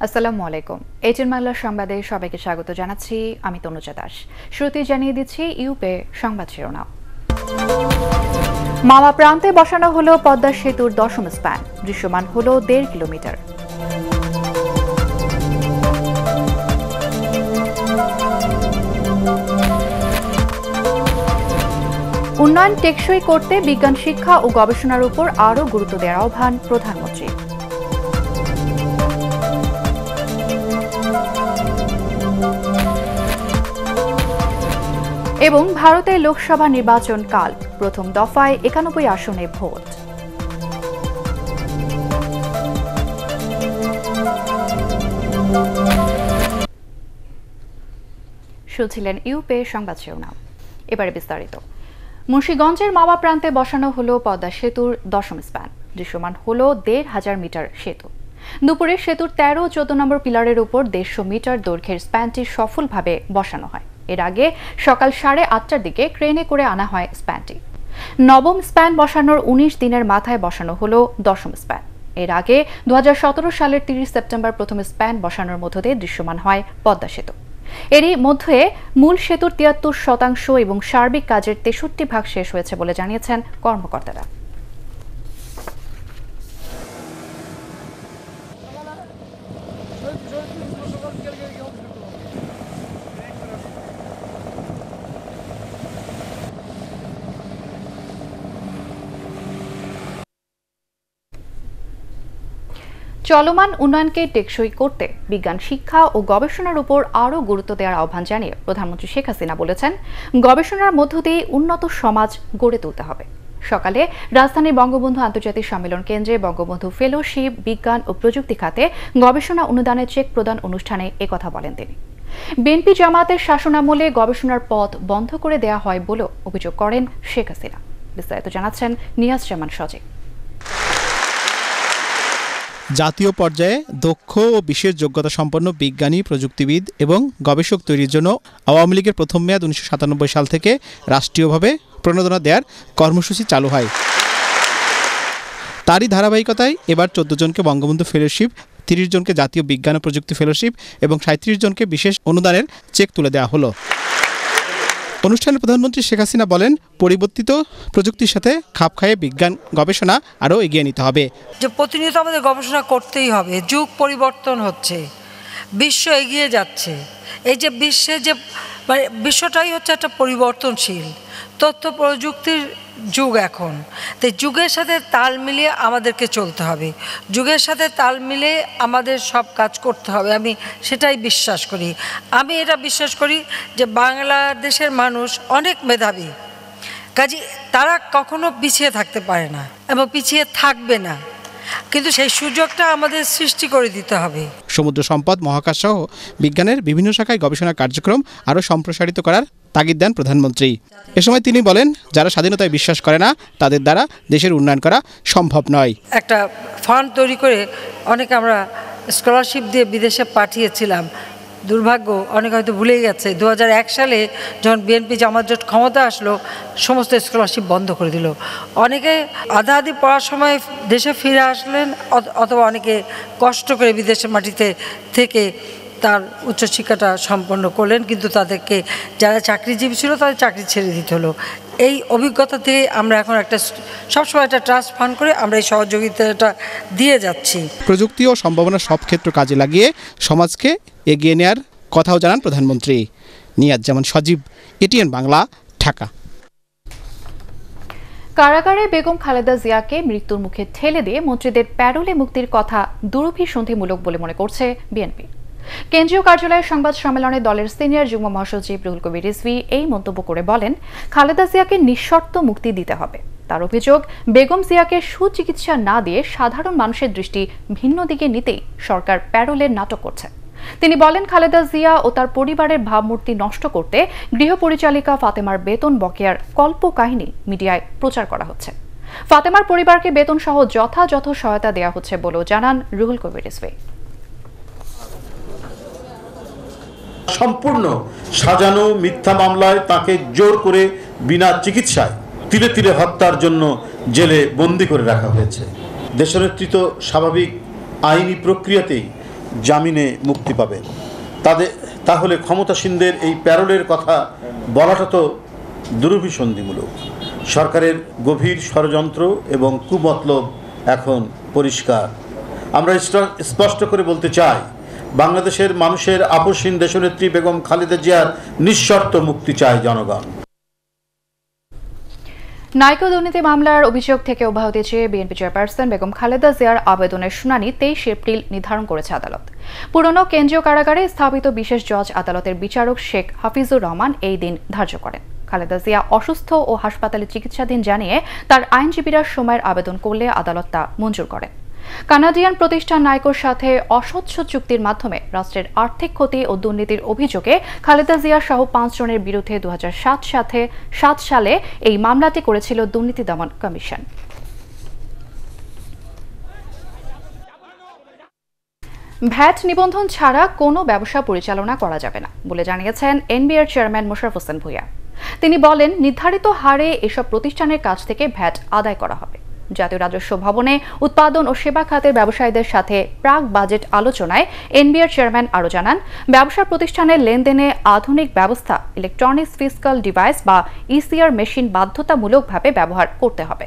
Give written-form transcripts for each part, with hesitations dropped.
আসসালামু আলাইকুম। এটিএন বাংলা সংবাদে সবাইকে স্বাগত জানাচ্ছি। আমি তনুজা দাস। শুরুতেই জানিয়ে দিচ্ছি ইউপে সংবাদ শিরোনাম। মাওয়া প্রান্তে বসানো হলো পদ্মা সেতুর 10ম স্প্যান, দৃশ্যমান হলো 1.5 কিলোমিটার। উন্নয়ন টেকসই করতে বিজ্ঞান শিক্ষা ও গবেষণার উপর আরও গুরুত্ব দেওয়ার আহ্বান প্রধানমন্ত্রী। এবং ভারতের লোকসভা নির্বাচন কাল, প্রথম দফায় 91 আসনে ভোট। শুনছিলেন ইউপে সংবাদ শিরোনাম। এবারে বিস্তারিত। মুন্সিগঞ্জের মাওয়া প্রান্তে বসানো হলো পদ্মা সেতুর 10ম স্প্যান, দৃশ্যমান হলো 1,500 মিটার সেতু। দুপুরে সেতুর 13 ও 14 নম্বর পিলারের উপর 150 মিটার দৈর্ঘ্যের স্প্যানটি সফলভাবে বসানো হয়। এর আগে সকাল 8:30টার দিকে ক্রেনে করে আনা হয় স্প্যানটি। নবম স্প্যান বসানোর 19 দিনের মাথায় বসানো হলো 10ম স্প্যান। এর আগে 2017 সালের 30 সেপ্টেম্বর প্রথম স্প্যান বসানোর মধ্য দিয়ে দৃশ্যমান হয় পদ্মা সেতু। এরই মধ্যে মূল সেতুর 73% এবং সার্বিক কাজের 63% শেষ হয়েছে বলে জানিয়েছেন কর্মকর্তারা। চলমান উন্নয়নকে টেকসই করতে বিজ্ঞান শিক্ষা ও গবেষণার উপর আরও গুরুত্ব দেওয়ার আহ্বান জানিয়ে প্রধানমন্ত্রী শেখ হাসিনা বলেছেন, গবেষণার মধ্য দিয়ে উন্নত সমাজ গড়ে তুলতে হবে। সকালে রাজধানীর বঙ্গবন্ধু আন্তর্জাতিক সম্মেলন কেন্দ্রে বঙ্গবন্ধু ফেলোশিপ, বিজ্ঞান ও প্রযুক্তি খাতে গবেষণা অনুদানের চেক প্রদান অনুষ্ঠানে একথা বলেন তিনি। বিএনপি জামায়াতের শাসনামলে গবেষণার পথ বন্ধ করে দেওয়া হয় বলেও অভিযোগ করেন শেখ হাসিনা। বিস্তারিত জানাচ্ছেন নিয়াজ জামান সজীব। জাতীয় পর্যায়ে দক্ষ ও বিশেষ যোগ্যতা সম্পন্ন বিজ্ঞানী, প্রযুক্তিবিদ এবং গবেষক তৈরির জন্য আওয়ামী লীগের প্রথম মেয়াদ 1997 সাল থেকে রাষ্ট্রীয়ভাবে প্রণোদনা দেওয়ার কর্মসূচি চালু হয়। তারই ধারাবাহিকতায় এবার 14 জনকে বঙ্গবন্ধু ফেলোশিপ, 30 জনকে জাতীয় বিজ্ঞান ও প্রযুক্তি ফেলোশিপ এবং 37 জনকে বিশেষ অনুদানের চেক তুলে দেওয়া হলো। অনুষ্ঠানে প্রধানমন্ত্রী শেখ হাসিনা বলেন, পরিবর্তিত প্রযুক্তির সাথে খাপ খাইয়ে বিজ্ঞান গবেষণা আরও এগিয়ে নিতে হবে। যে প্রতিনিয়ত আমাদের গবেষণা করতেই হবে। যুগ পরিবর্তন হচ্ছে, বিশ্ব এগিয়ে যাচ্ছে। এই যে বিশ্বে যে বিশ্বটাই হচ্ছে একটা পরিবর্তনশীল তথ্য প্রযুক্তির যুগ এখন। তো যুগের সাথে তাল মিলিয়ে আমাদেরকে চলতে হবে, যুগের সাথে তাল মিলিয়ে আমাদের সব কাজ করতে হবে। আমি সেটাই বিশ্বাস করি। আমি এটা বিশ্বাস করি যে বাংলাদেশের মানুষ অনেক মেধাবী, কাজে তারা কখনো পিছিয়ে থাকতে পারে না এবং পিছিয়ে থাকবে না, কিন্তু সেই সুযোগটা আমাদের সৃষ্টি করে দিতে হবে। সমুদ্র সম্পদ, মহাকাশ সহ বিজ্ঞানের বিভিন্ন শাখায় গবেষণা কার্যক্রম আরও সম্প্রসারিত করার তাগিদ দেন প্রধানমন্ত্রী। এ সময় তিনি বলেন, যারা স্বাধীনতায় বিশ্বাস করে না তাদের দ্বারা দেশের উন্নয়ন করা সম্ভব নয়। একটা ফান্ড তৈরি করে অনেকে আমরা স্কলারশিপ দিয়ে বিদেশে পাঠিয়েছিলাম। দুর্ভাগ্য অনেক হয়তো ভুলেই গেছে, 2001 সালে যখন বিএনপি জামাত জোট ক্ষমতা আসলো সমস্ত স্কলারশিপ বন্ধ করে দিল। অনেকে আধা আধি পড়ার সময় দেশে ফিরে আসলেন, অথবা অনেকে কষ্ট করে বিদেশের মাটিতে থেকে তার উচ্চশিক্ষাটা সম্পন্ন করলেন, কিন্তু তাদেরকে যারা চাকরিজীবী ছিল তাদের চাকরি ছেড়ে দিতে হলো। এই অভিজ্ঞতা থেকে আমরা এখন একটা সবসময় একটা ট্রাস্ট ফান্ড করে আমরা এই সহযোগিতাটা দিয়ে যাচ্ছি। প্রযুক্তি ও সম্ভাবনা সব ক্ষেত্র কাজে লাগিয়ে সমাজকে এগিয়ে নেওয়ার কথাও জানান প্রধানমন্ত্রী। নিয়াজ জামান সজীব, এটিএন বাংলা, ঢাকা। কারাগারে বেগম খালেদা জিয়াকে মৃত্যুর মুখে ঠেলে দিয়ে মন্ত্রীদের প্যারোলে মুক্তির কথা দুরভিসন্ধিমূলক বলে মনে করছে বিএনপি। কেন্দ্রীয় কার্যালয়ের সংবাদ সম্মেলনে দলের সিনিয়র যুগ্ম মহাসচিব রুহুল কবির রিজভী এই মন্তব্য করে বলেন, খালেদা জিয়াকে নিঃশর্ত মুক্তি দিতে হবে। তার অভিযোগ, বেগম জিয়াকে সুচিকিৎসা না দিয়ে সাধারণ মানুষের দৃষ্টি ভিন্ন দিকে নিতেই সরকার প্যারোলের নাটক করছে। তিনি বলেন, খালেদা জিয়া ও তার পরিবারের ভাবমূর্তি নষ্ট করতে গৃহপরিচালিকা ফাতেমার বেতন বকেয়ার কল্পকাহিনী মিডিয়ায় প্রচার করা হচ্ছে। ফাতেমার পরিবারকে বেতন সহ যথাযথ সহায়তা দেওয়া হচ্ছে বলেও জানান রুহুল কবির রিজভী। সম্পূর্ণ সাজানো মিথ্যা মামলায় তাকে জোর করে বিনা চিকিৎসায় তিলে তিলে হত্যার জন্য জেলে বন্দী করে রাখা হয়েছে। দেশনেত্রী তো স্বাভাবিক আইনি প্রক্রিয়াতেই জামিনে মুক্তি পাবেন। তাহলে ক্ষমতাসীনদের এই প্যারোলের কথা বলাটা তো দুরভিসন্ধিমূলক। সরকারের গভীর ষড়যন্ত্র এবং কুমতলব এখন পরিষ্কার। আমরা স্পষ্ট করে বলতে চাই, বাংলাদেশের মানুষের আপসহীন দেশনেত্রী বেগম খালেদা জিয়ার নিঃশর্ত মুক্তি চায় জনগণ। নাইকো দুর্নীতি মামলার অভিযোগ থেকে অব্যাহতি চেয়ে বিএনপি চেয়ারপারসন বেগম খালেদা জিয়ার আবেদনের শুনানি 23 এপ্রিল নির্ধারণ করেছে আদালত। পুরনো কেন্দ্রীয় কারাগারে স্থাপিত বিশেষ জজ আদালতের বিচারক শেখ হাফিজুর রহমান এই দিন ধার্য করেন। খালেদা জিয়া অসুস্থ ও হাসপাতালে চিকিৎসাধীন জানিয়ে তার আইনজীবীরা সময়ের আবেদন করলে আদালত তা মঞ্জুর করেন। কানাডিয়ান প্রতিষ্ঠান নাইকোর সাথে অস্বচ্ছ চুক্তির মাধ্যমে রাষ্ট্রের আর্থিক ক্ষতি ও দুর্নীতির অভিযোগে খালেদা জিয়া সহ 5 জনের বিরুদ্ধে 2007 সালে এই মামলাটি করেছিল দুর্নীতি দমন কমিশন। ভ্যাট নিবন্ধন ছাড়া কোনো ব্যবসা পরিচালনা করা যাবে না বলে জানিয়েছেন এনবিআর চেয়ারম্যান মোশাররফ হোসেন ভূঁইয়া। তিনি বলেন, নির্ধারিত হারে এসব প্রতিষ্ঠানের কাছ থেকে ভ্যাট আদায় করা হবে। জাতীয় রাজস্ব ভবনে উৎপাদন ও সেবা খাতের ব্যবসায়ীদের সাথে প্রাক বাজেট আলোচনায় এনবিআর চেয়ারম্যান আরও জানান, ব্যবসা প্রতিষ্ঠানের লেনদেনে আধুনিক ব্যবস্থা ইলেকট্রনিক্স ফিসকাল ডিভাইস বা ইসিআর মেশিন বাধ্যতামূলকভাবে ব্যবহার করতে হবে।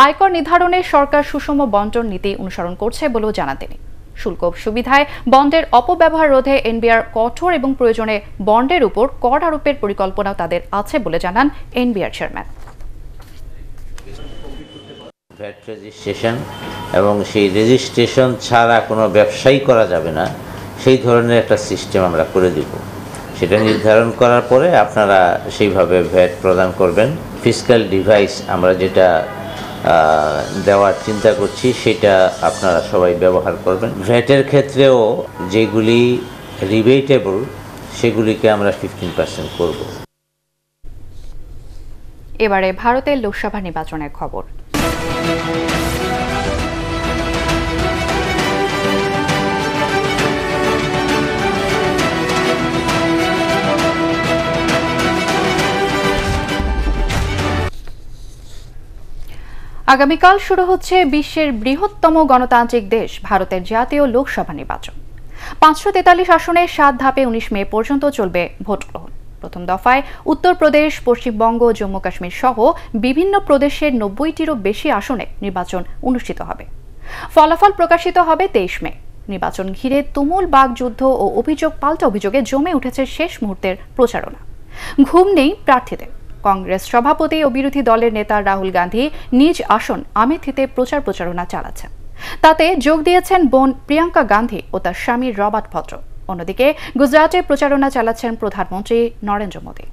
আয়কর নির্ধারণে সরকার সুষম বণ্টন নীতি অনুসরণ করছে বলেও জানান তিনি। শুল্ক সুবিধায় বন্ডের অপব্যবহার রোধে এনবিআর কঠোর এবং প্রয়োজনে বন্ডের উপর কর আরোপের পরিকল্পনাও তাদের আছে বলে জানান এনবিআর চেয়ারম্যান। ভ্যাট রেজিস্ট্রেশন এবং সেই রেজিস্ট্রেশন ছাড়া কোনো ব্যবসাই করা যাবে না, সেই ধরনের একটা সিস্টেম আমরা করে দিব। সেটা নির্ধারণ করার পরে আপনারা সেইভাবে ভ্যাট প্রদান করবেন। ফিসকাল ডিভাইস আমরা যেটা দেওয়ার চিন্তা করছি সেটা আপনারা সবাই ব্যবহার করবেন। ভ্যাটের ক্ষেত্রেও যেগুলি রিবেটেবল সেগুলিকে আমরা 15% করব। এবারে ভারতের লোকসভা নির্বাচনের খবর। আগামীকাল শুরু হচ্ছে বিশ্বের বৃহত্তম গণতান্ত্রিক দেশ ভারতের জাতীয় লোকসভা নির্বাচন। 543 আসনে 7 ধাপে 19 মে পর্যন্ত চলবে ভোট গ্রহণ। প্রথম দফায় উত্তরপ্রদেশ, পশ্চিমবঙ্গ, জম্মু কাশ্মীর সহ বিভিন্ন প্রদেশের 90টিরও বেশি আসনে নির্বাচন অনুষ্ঠিত হবে। ফলাফল প্রকাশিত হবে 23 মে। নির্বাচন ঘিরে তুমুল বাকযুদ্ধ ও অভিযোগ পাল্টা অভিযোগে জমে উঠেছে শেষ মুহূর্তের প্রচারণা। ঘুম নেই প্রার্থীদের। কংগ্রেস সভাপতি ও বিরোধী দলের নেতা রাহুল গান্ধী নিজ আসন আমেথিতে প্রচারণা চালাচ্ছেন। তাতে যোগ দিয়েছেন বোন প্রিয়াঙ্কা গান্ধী ও তার স্বামী রবার্ট ভদ্র। অন্যদিকে গুজরাটে প্রচারণা চালাচ্ছেন প্রধানমন্ত্রী নরেন্দ্র মোদী।